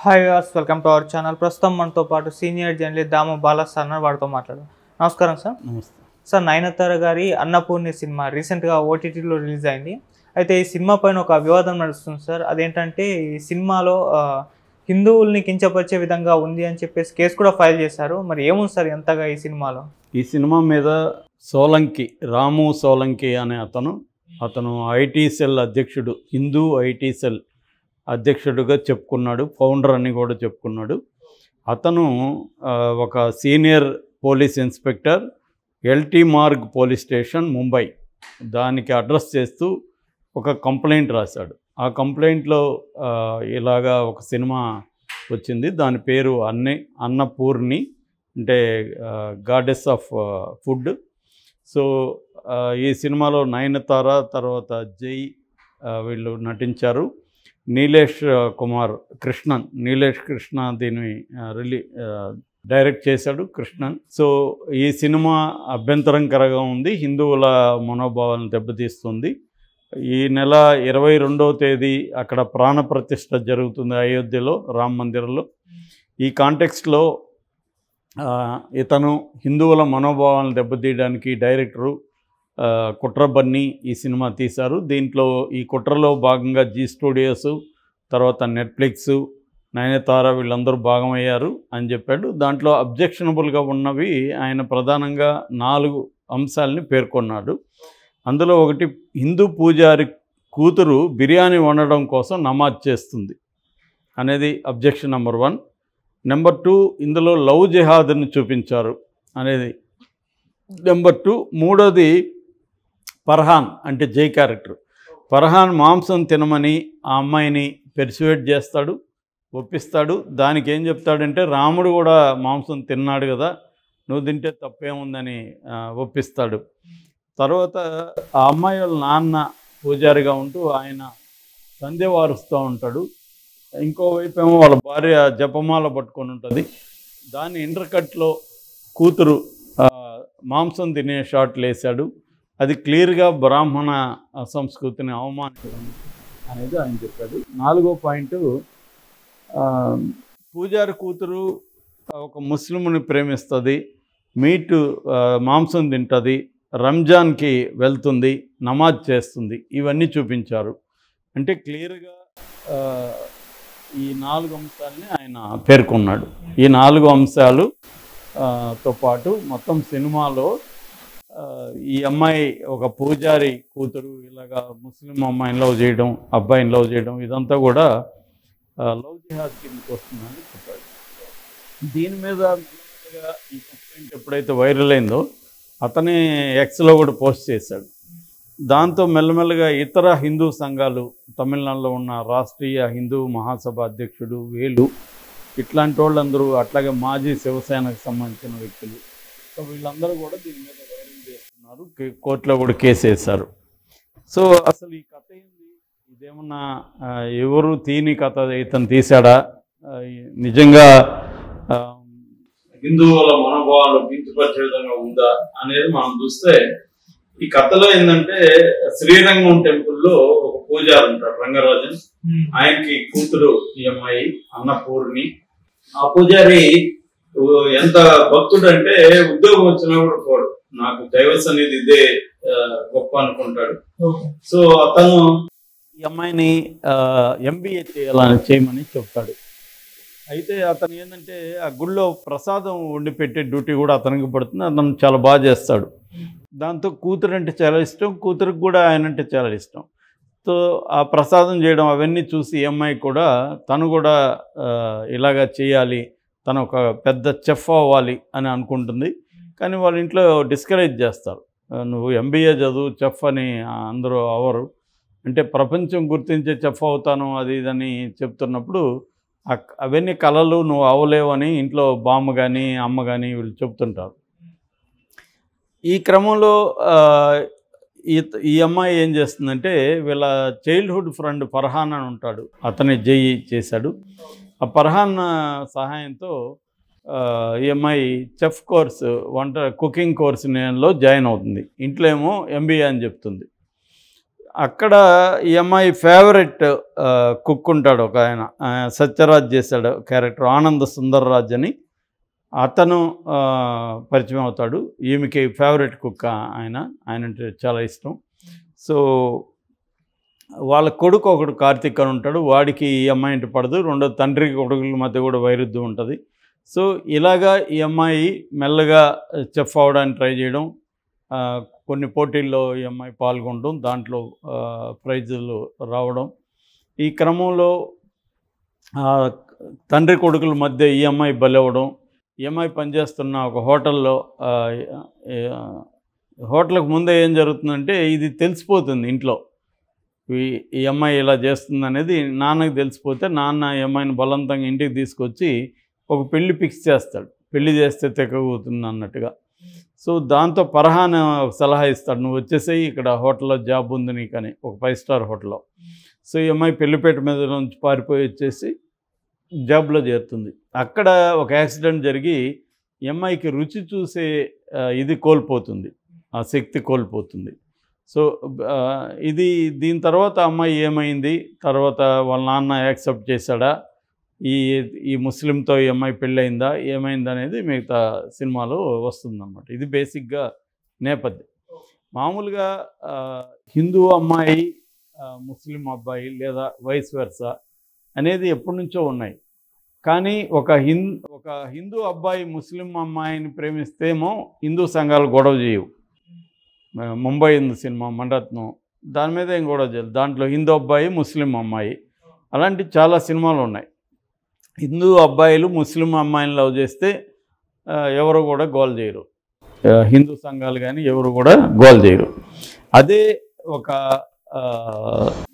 Hi viewers, welcome to our channel. ప్రస్తుతం మనతో పాటు సీనియర్ జర్నలిస్ట్ దాము బాలా సార్ వారితో మాట్లాడదాం. నమస్కారం సార్. నమస్తే సార్, నయనతార గారి అన్నపూర్ణి సినిమా రీసెంట్గా ఓటీటీలో రిలీజ్ అయింది. అయితే ఈ సినిమా పైన ఒక వివాదం నడుస్తుంది సార్. అదేంటంటే ఈ సినిమాలో హిందువుల్ని కించపరిచే విధంగా ఉంది అని చెప్పేసి కేసు కూడా ఫైల్ చేశారు. మరి ఏముంది సార్ ఎంతగా ఈ సినిమాలో? ఈ సినిమా మీద సోలంకి, రాము సోలంకి అనే అతను ఐటీ సెల్ అధ్యక్షుడు, హిందూ ఐటీ సెల్ అధ్యక్షుడిగా చెప్పుకున్నాడు, ఫౌండర్ అని కూడా చెప్పుకున్నాడు. అతను ఒక senior police inspector, LT Marg police station Mumbai, దానికి అడ్రస్ చేస్తూ ఒక కంప్లైంట్ రాశాడు. ఆ కంప్లైంట్లో ఇలాగా ఒక సినిమా వచ్చింది, దాని పేరు అన్నపూర్ణి, అంటే గాడెస్ ఆఫ్ ఫుడ్. సో ఈ సినిమాలో నయనతార, తర్వాత జై వీళ్ళు నటించారు. నీలేష్ కృష్ణ దీన్ని డైరెక్ట్ చేశాడు, కృష్ణన్. సో ఈ సినిమా అభ్యంతరకరంగా ఉంది, హిందువుల మనోభావాలను దెబ్బతీస్తుంది. ఈ నెల 22వ తేదీ అక్కడ ప్రాణప్రతిష్ఠ జరుగుతుంది అయోధ్యలో, రామ మందిరంలో. ఈ కాంటెక్స్ట్లో ఇతను హిందువుల మనోభావాలను దెబ్బతీయడానికి డైరెక్టరు కుట్ర బన్నీ ఈ సినిమా తీశారు. దీంట్లో ఈ కుట్రలో భాగంగా జీ స్టూడియోస్, తర్వాత నెట్ఫ్లిక్స్, నయనతార వీళ్ళందరూ భాగమయ్యారు అని చెప్పాడు. దాంట్లో అబ్జెక్షనబుల్గా ఉన్నవి ఆయన ప్రధానంగా 4 అంశాలని పేర్కొన్నాడు. అందులో ఒకటి, హిందూ పూజారి కూతురు బిర్యానీ వండడం కోసం నమాజ్ చేస్తుంది అనేది అబ్జెక్షన్ నెంబర్ 1. నెంబర్ 2, ఇందులో లవ్ జిహాద్ని చూపించారు అనేది నెంబర్ 2. మూడోది, ఫర్హాన్ అంటే జై క్యారెక్టర్, ఫర్హాన్ మాంసం తినమని ఆ అమ్మాయిని పెర్సువేట్ చేస్తాడు, ఒప్పిస్తాడు. దానికి ఏం చెప్తాడంటే, రాముడు కూడా మాంసం తిన్నాడు కదా, నువ్వు తింటే తప్పేముందని ఒప్పిస్తాడు. తర్వాత ఆ అమ్మాయి వాళ్ళ నాన్న పూజారిగా ఉంటూ ఆయన సంధ్య వారుస్తూ ఉంటాడు. ఇంకోవైపు ఏమో వాళ్ళ భార్య జపమాల పట్టుకొని ఉంటుంది. దాని ఇంటర్కట్లో కూతురు మాంసం తినే షాట్లు వేశాడు. అది క్లియర్గా బ్రాహ్మణ సంస్కృతిని అవమానించడం అనేది ఆయన చెప్పాడు. 4వ పాయింట్, పూజారి కూతురు ఒక ముస్లింని ప్రేమిస్తుంది, మాంసం తింటుంది, రంజాన్కి వెళ్తుంది, నమాజ్ చేస్తుంది, ఇవన్నీ చూపించారు. అంటే క్లియర్గా ఈ 4 అంశాలని ఆయన పేర్కొన్నాడు. ఈ 4 అంశాలతో పాటు మొత్తం సినిమాలో ఈ అమ్మాయి ఒక పూజారి కూతురు ఇలాగా ముస్లిం అమ్మాయిని లవ్ చేయడం, అబ్బాయిని లవ్ చేయడం, ఇదంతా కూడా లవ్ జిహాద్ కిందకి వస్తుందని చెప్పాడు. దీని మీద ఈ కంప్లైంట్ ఎప్పుడైతే వైరల్ అయిందో అతనే ఎక్స్లో కూడా పోస్ట్ చేశాడు. దాంతో మెల్లమెల్లగా ఇతర హిందూ సంఘాలు, తమిళనాడులో ఉన్న రాష్ట్రీయ హిందూ మహాసభ అధ్యక్షుడు వేలు, ఇట్లాంటి వాళ్ళందరూ, అట్లాగే మాజీ శివసేనకు సంబంధించిన వ్యక్తులు, సో వీళ్ళందరూ కూడా దీని మీద వైరల్ చేస్తున్నారు, కోర్టులో కూడా కేసు వేశారు. సో అసలు ఈ కథ ఏంది, ఇదేమన్నా ఎవరు తీని కథ ఇతను తీశాడా, నిజంగా హిందువుల మనోభావాలు కించపరిచే విధంగా ఉందా అనేది మనం చూస్తే, ఈ కథలో ఏంటంటే శ్రీరంగం టెంపుల్లో ఒక పూజారి ఉంటాడు, రంగరాజన్. ఆయనకి కూతురు ఈ అమ్మాయి అన్నపూర్ణి. ఆ పూజారి ఎంత భక్తుడు అంటే ఉద్యోగం వచ్చినా కూడా పోడు, నాకు దైవ సన్నిధి ఇదే గొప్ప అనుకుంటాడు. సో అతను ఈ అమ్మాయిని MBA చేయమని చెప్తాడు. అయితే అతను ఏంటంటే ఆ గుళ్ళో ప్రసాదం వండి పెట్టే డ్యూటీ కూడా అతనికి పడుతుంది. అతను చాలా బాగా చేస్తాడు. దాంతో కూతురు అంటే చాలా ఇష్టం, కూతురికి కూడా ఆయన అంటే చాలా ఇష్టం. సో ఆ ప్రసాదం చేయడం అవన్నీ చూసి ఈ అమ్మాయి కూడా తను కూడా ఇలాగా చేయాలి, తను ఒక పెద్ద చెఫ్ అవ్వాలి అని అనుకుంటుంది. కానీ వాళ్ళ ఇంట్లో డిస్కరేజ్ చేస్తారు, నువ్వు MBA చదువు, చెఫ్ అని అందరూ అవరు, అంటే ప్రపంచం గుర్తించే చెఫ్ అవుతాను అది ఇదని చెప్తున్నప్పుడు అవన్నీ కళలు, నువ్వు అవ్వలేవు అని ఇంట్లో బామ్మ కానీ అమ్మ కానీ వీళ్ళు చెప్తుంటారు. ఈ క్రమంలో ఈ అమ్మాయి ఏం చేస్తుందంటే, వీళ్ళ చైల్డ్హుడ్ ఫ్రెండ్ ఫర్హాన్ అని ఉంటాడు, అతని జై చేశాడు. ఆ ఫర్హాన్ సహాయంతో ఈ అమ్మాయి చెఫ్ కోర్సు, కుకింగ్ కోర్సులో జాయిన్ అవుతుంది. ఇంట్లో ఏమో MBA అని చెప్తుంది. అక్కడ ఈ అమ్మాయి ఫేవరెట్ కుక్ ఉంటాడు ఒక ఆయన, సత్యరాజ్ చేశాడు క్యారెక్టర్, ఆనంద సుందర్రాజ్ అని. అతను పరిచయం అవుతాడు. ఈమెకి ఫేవరెట్ కుక్ ఆయన అంటే చాలా ఇష్టం. సో వాళ్ళ కొడుకు ఒకడు కార్తీక్ అని ఉంటాడు, వాడికి ఈ అమ్మాయి అంటే పడదు. రెండో తండ్రి కొడుకుల మధ్య కూడా వైరుధ్యం ఉంటుంది. సో ఇలాగా ఈ అమ్మాయి మెల్లగా చెఫ్ అవ్వడానికి ట్రై చేయడం, కొన్ని పోటీల్లో ఈ అమ్మాయి పాల్గొనడం, దాంట్లో ప్రైజులు రావడం. ఈ క్రమంలో తండ్రి కొడుకుల మధ్య ఈ అమ్మాయి బలవడం. ఈ అమ్మాయి పనిచేస్తున్న ఒక హోటల్లో, హోటల్కి ముందే ఏం జరుగుతుందంటే ఇది తెలిసిపోతుంది ఇంట్లో, ఈ అమ్మాయి ఇలా చేస్తుంది అనేది నాన్నకి తెలిసిపోతే నాన్న ఈ అమ్మాయిని బలవంతంగా ఇంటికి తీసుకొచ్చి ఒక పెళ్లి ఫిక్స్ చేస్తాడు. పెళ్లి చేస్తే తెగవుతుంది అన్నట్టుగా. సో దాంతో ఫర్హాన్ ఒక సలహా ఇస్తాడు, నువ్వు వచ్చేసేయి, ఇక్కడ హోటల్లో జాబ్ ఉంది నీకని, ఒక 5 స్టార్ హోటల్లో. సో ఈ అమ్మాయి పెళ్లిపేట మీద నుంచి పారిపోయి వచ్చేసి జాబ్లో చేరుతుంది. అక్కడ ఒక యాక్సిడెంట్ జరిగి ఈ అమ్మాయికి రుచి చూసే ఇది కోల్పోతుంది, ఆ శక్తి కోల్పోతుంది. సో దీని తర్వాత అమ్మాయి ఏమైంది, తర్వాత వాళ్ళ నాన్న యాక్సెప్ట్ చేశాడా, ఈ ముస్లింతో ఈ అమ్మాయి పెళ్ళయిందా, ఏమైంది అనేది మిగతా సినిమాలో వస్తుందన్నమాట. ఇది బేసిక్గా నేపథ్యం. మామూలుగా హిందూ అమ్మాయి ముస్లిం అబ్బాయి లేదా వైస్ వెర్సా అనేది ఎప్పటి నుంచో ఉన్నాయి. కానీ ఒక హిందూ అబ్బాయి ముస్లిం అమ్మాయిని ప్రేమిస్తేమో హిందూ సంఘాలు గొడవ చేయవు. ముంబై హిందూ సినిమా మణరత్నం, దాని మీద ఏం గొడవ చేయదు. దాంట్లో హిందూ అబ్బాయి ముస్లిం అమ్మాయి, అలాంటి చాలా సినిమాలు ఉన్నాయి. హిందూ అబ్బాయిలు ముస్లిం అమ్మాయిని లవ్ చేస్తే ఎవరు కూడా గోల్ చేయరు, హిందూ సంఘాలు కానీ ఎవరు కూడా గోల్ చేయరు. అదే ఒక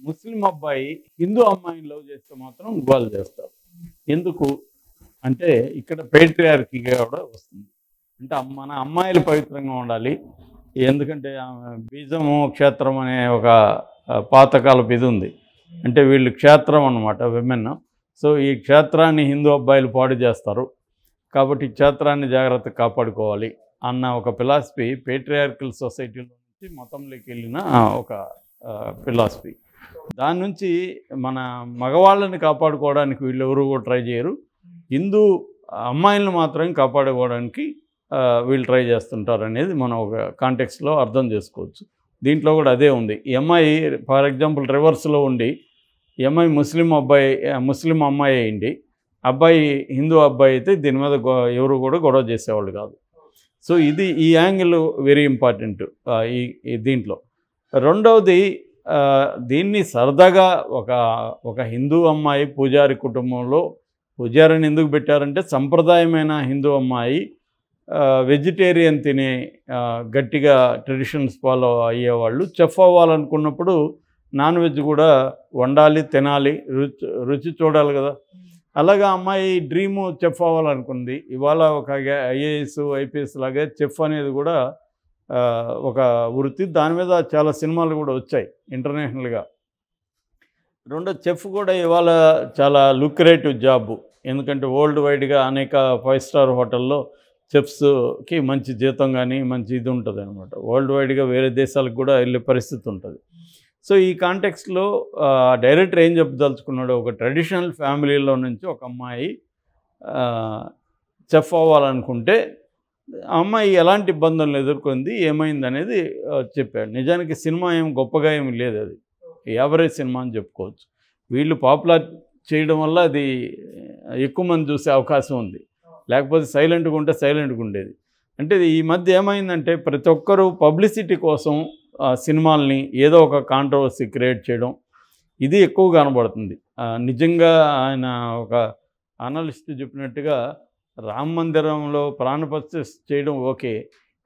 ముస్లిం అబ్బాయి హిందూ అమ్మాయిని లవ్ చేస్తే మాత్రం గోల్ చేస్తారు. ఎందుకు అంటే ఇక్కడ పేట్రియార్కీగా కూడా వస్తుంది. అంటే మన అమ్మాయిలు పవిత్రంగా ఉండాలి, ఎందుకంటే బీజము క్షేత్రం అనే ఒక పాతకాలపు ఇది ఉంది. అంటే వీళ్ళు క్షేత్రం అన్నమాట, విమెన్. సో ఈ క్షేత్రాన్ని హిందూ అబ్బాయిలు పాడు చేస్తారు, కాబట్టి క్షేత్రాన్ని జాగ్రత్తగా కాపాడుకోవాలి అన్న ఒక ఫిలాసఫీ పేట్రియార్కల్ సొసైటీలో నుంచి మతంలోకి వెళ్ళిన ఒక ఫిలాసఫీ. దాని నుంచి మన మగవాళ్ళని కాపాడుకోవడానికి వీళ్ళు ఎవరు కూడా ట్రై చేయరు, హిందూ అమ్మాయిలను మాత్రం కాపాడుకోవడానికి వీళ్ళు ట్రై చేస్తుంటారు అనేది మనం ఒక కాంటెక్స్లో అర్థం చేసుకోవచ్చు. దీంట్లో కూడా అదే ఉంది. ఈ అమ్మాయి ఫర్ ఎగ్జాంపుల్ రివర్స్లో ఉండి ఈ అమ్మాయి ముస్లిం అమ్మాయి అయింది, అబ్బాయి హిందూ అబ్బాయి అయితే దీని మీద ఎవరు కూడా గొడవ చేసేవాళ్ళు కాదు. సో ఈ యాంగిల్ వెరీ ఇంపార్టెంట్ దీంట్లో. రెండవది, దీన్ని సరదాగా ఒక హిందూ అమ్మాయి పూజారి కుటుంబంలో, పూజారిని ఎందుకు పెట్టారంటే సంప్రదాయమైన హిందూ అమ్మాయి వెజిటేరియన్ తినే గట్టిగా ట్రెడిషన్స్ ఫాలో అయ్యేవాళ్ళు చెఫ్ అవ్వాలనుకున్నప్పుడు నాన్ వెజ్ కూడా వండాలి, తినాలి, రుచి చూడాలి కదా. అలాగా అమ్మాయి డ్రీము చెఫ్ అవ్వాలనుకుంది. ఇవాళ ఒక ఐఏఎస్ ఐపీఎస్ లాగే చెఫ్ అనేది కూడా ఒక వృత్తి. దాని మీద చాలా సినిమాలు కూడా వచ్చాయి ఇంటర్నేషనల్గా. రెండో చెఫ్ కూడా ఇవాళ చాలా లుక్రేటివ్ జాబ్, ఎందుకంటే వరల్డ్ వైడ్గా అనేక 5 స్టార్ హోటల్లో చెఫ్స్కి మంచి జీతం కానీ మంచి ఇది ఉంటుంది అనమాట. వరల్డ్ వైడ్గా వేరే దేశాలకు కూడా వెళ్ళే పరిస్థితి ఉంటుంది. సో ఈ కాంటెక్స్ట్లో డైరెక్టర్ ఏం చెప్పదలుచుకున్నాడు, ఒక ట్రెడిషనల్ ఫ్యామిలీలో నుంచి ఒక అమ్మాయి చెఫ్ అవ్వాలనుకుంటే ఆ అమ్మాయి ఎలాంటి ఇబ్బందులను ఎదుర్కొంది, ఏమైంది అనేది చెప్పాడు. నిజానికి సినిమా ఏం గొప్పగా ఏమి లేదు, అది యావరేజ్ సినిమా అని చెప్పుకోవచ్చు. వీళ్ళు పాపులర్ చేయడం వల్ల అది ఎక్కువ మంది చూసే అవకాశం ఉంది, లేకపోతే సైలెంట్గా ఉంటే సైలెంట్గా ఉండేది. అంటే ఈ మధ్య ఏమైందంటే ప్రతి ఒక్కరూ పబ్లిసిటీ కోసం సినిమాల్ని ఏదో ఒక కాంట్రవర్సీ క్రియేట్ చేయడం, ఇది ఎక్కువ కనబడుతుంది. నిజంగా ఆయన ఒక అనలిస్ట్ చెప్పినట్టుగా రామ మందిరంలో ప్రాణప్రతిష్ఠ చేయడం ఓకే,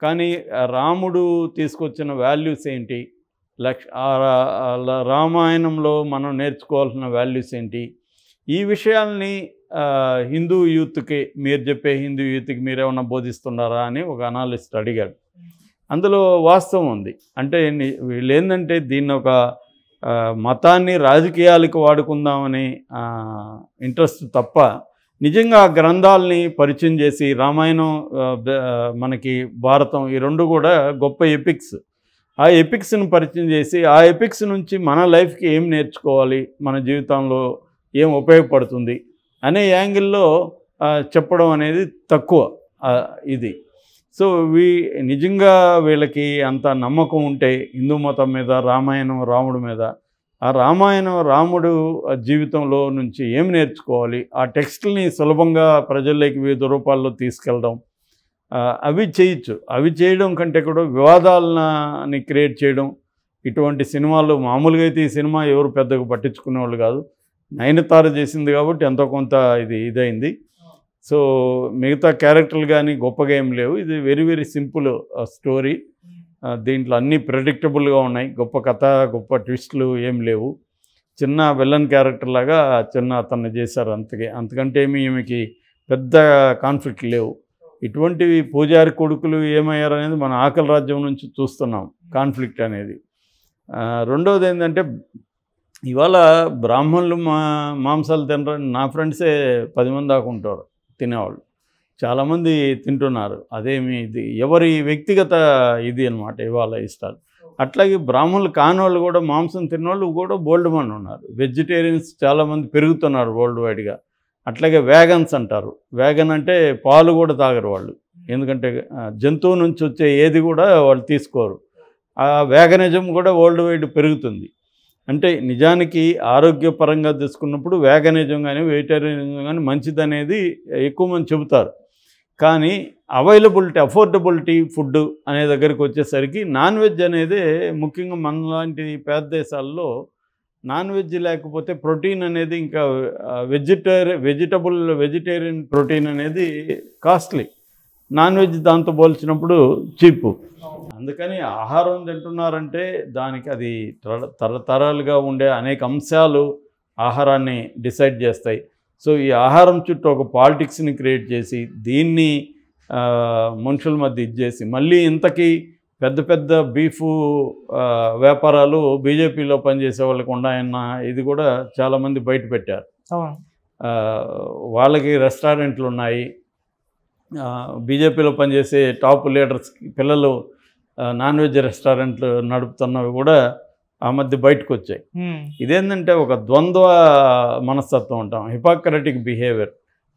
కానీ రాముడు తీసుకొచ్చిన వాల్యూస్ ఏంటి, రామాయణంలో మనం నేర్చుకోవాల్సిన వాల్యూస్ ఏంటి, ఈ విషయాల్ని హిందూ యూత్కి మీరు చెప్పే హిందూ యూత్కి మీరేమన్నా బోధిస్తున్నారా అని ఒక అనాలిస్ట్ అడిగాడు. అందులో వాస్తవం ఉంది. అంటే వీళ్ళు ఏంటంటే దీన్ని ఒక మతాన్ని రాజకీయాలకు వాడుకుందామని ఇంట్రెస్ట్ తప్ప, నిజంగా ఆ గ్రంథాలని పరిచయం చేసి రామాయణం మనకి భారతం ఈ రెండు కూడా గొప్ప ఎపిక్స్. ఆ ఎపిక్స్ని పరిచయం చేసి ఆ ఎపిక్స్ నుంచి మన లైఫ్కి ఏం నేర్చుకోవాలి, మన జీవితంలో ఏం ఉపయోగపడుతుంది అనే యాంగిల్లో చెప్పడం అనేది తక్కువ ఇది. సో నిజంగా వీళ్ళకి అంత నమ్మకం ఉంటే హిందూ మతం మీద, రామాయణం రాముడి మీద, ఆ రామాయణం రాముడు జీవితంలో నుంచి ఏం నేర్చుకోవాలి, ఆ టెక్స్ట్ని సులభంగా ప్రజల్లోకి వివిధ రూపాల్లో తీసుకెళ్ళడం, అవి చేయొచ్చు. అవి చేయడం కంటే కూడా వివాదాలని క్రియేట్ చేయడం, ఇటువంటి సినిమాలు మామూలుగా అయితే ఈ సినిమా ఎవరు పెద్దగా పట్టించుకునేవాళ్ళు కాదు. నయనతార చేసింది కాబట్టి ఎంతో కొంత ఇదైంది. సో మిగతా క్యారెక్టర్లు కానీ గొప్పగా ఏం లేవు. ఇది వెరీ వెరీ సింపుల్ స్టోరీ. దీంట్లో అన్నీ ప్రెడిక్టబుల్గా ఉన్నాయి. గొప్ప కథ, గొప్ప ట్విస్టులు ఏం లేవు. చిన్న విలన్ క్యారెక్టర్ లాగా అతన్ని చేశారు, అంతకంటే ఈమెకి పెద్ద కాన్ఫ్లిక్ట్ లేవు. ఇటువంటివి పూజారి కొడుకులు ఏమయ్యారు అనేది మన ఆకలి రాజ్యం నుంచి చూస్తున్నాం కాన్ఫ్లిక్ట్ అనేది. రెండవది ఏంటంటే ఇవాళ బ్రాహ్మణులు మాంసాలు తినరు. నా ఫ్రెండ్సే 10 మంది దాకా ఉంటారు తినేవాళ్ళు, చాలామంది తింటున్నారు. అదేమి ఇది ఎవరి వ్యక్తిగత ఇది అనమాట ఇవాళ ఇష్టాలు. అట్లాగే బ్రాహ్మణులు కానివాళ్ళు కూడా, మాంసం తిన్నవాళ్ళు కూడా బోల్డ్ మంది ఉన్నారు. వెజిటేరియన్స్ చాలామంది పెరుగుతున్నారు వరల్డ్ వైడ్గా. అట్లాగే వ్యాగన్స్ అంటారు. వ్యాగన్ అంటే పాలు కూడా తాగరు వాళ్ళు, ఎందుకంటే జంతువు నుంచి వచ్చే ఏది కూడా వాళ్ళు తీసుకోరు. ఆ వ్యాగనిజం కూడా వరల్డ్ వైడ్ పెరుగుతుంది. అంటే నిజానికి ఆరోగ్యపరంగా తీసుకున్నప్పుడు వ్యాగనిజం కానీ వెజిటేరియనిజం కానీ మంచిదనేది ఎక్కువ మంది చెబుతారు. కానీ అఫోర్డబిలిటీ ఫుడ్ అనే దగ్గరికి వచ్చేసరికి నాన్ వెజ్ అనేది ముఖ్యంగా మనలాంటి పేద దేశాల్లో నాన్ వెజ్ లేకపోతే ప్రోటీన్ అనేది ఇంకా వెజిటేరియన్ ప్రోటీన్ అనేది కాస్ట్లీ, నాన్ వెజ్ దాంతో పోల్చినప్పుడు చీపు. అందుకని ఆహారం తింటున్నారంటే దానికి అది తరతరాలుగా ఉండే అనేక అంశాలు ఆహారాన్ని డిసైడ్ చేస్తాయి. సో ఈ ఆహారం చుట్టూ ఒక పాలిటిక్స్ని క్రియేట్ చేసి దీన్ని మనుషుల మధ్య ఇచ్చేసి మళ్ళీ ఇంతకీ పెద్ద పెద్ద బీఫ్ వ్యాపారాలు బీజేపీలో పనిచేసే వాళ్ళకి ఉన్నాయన్న ఇది కూడా చాలామంది బయట పెట్టారు. వాళ్ళకి రెస్టారెంట్లు ఉన్నాయి. బీజేపీలో పనిచేసే టాప్ లీడర్స్కి పిల్లలు నాన్ వెజ్ రెస్టారెంట్లు నడుపుతున్నవి కూడా ఆ మధ్య బయటకు వచ్చాయి. ఇదేంటంటే ఒక ద్వంద్వ మనస్తత్వం అంటాం, హిపోక్రటిక్ బిహేవియర్.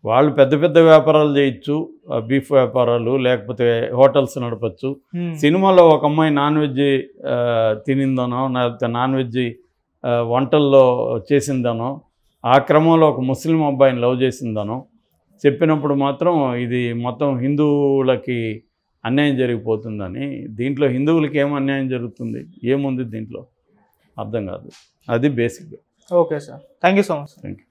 వాళ్ళు పెద్ద పెద్ద వ్యాపారాలు చేయొచ్చు, బీఫ్ వ్యాపారాలు, లేకపోతే హోటల్స్ నడపచ్చు. సినిమాలో ఒక అమ్మాయి నాన్ వెజ్ తినిందనో, లేకపోతే నాన్ వెజ్ వంటల్లో చేసిందనో, ఆ క్రమంలో ఒక ముస్లిం అబ్బాయిని లవ్ చేసిందనో చెప్పినప్పుడు మాత్రం ఇది మొత్తం హిందువులకి అన్యాయం జరిగిపోతుందని. దీంట్లో హిందువులకి ఏం అన్యాయం జరుగుతుంది, ఏముంది దీంట్లో అర్థం కాదు. అది బేసిక్గా. Okay sir, thank you so much. Thank you.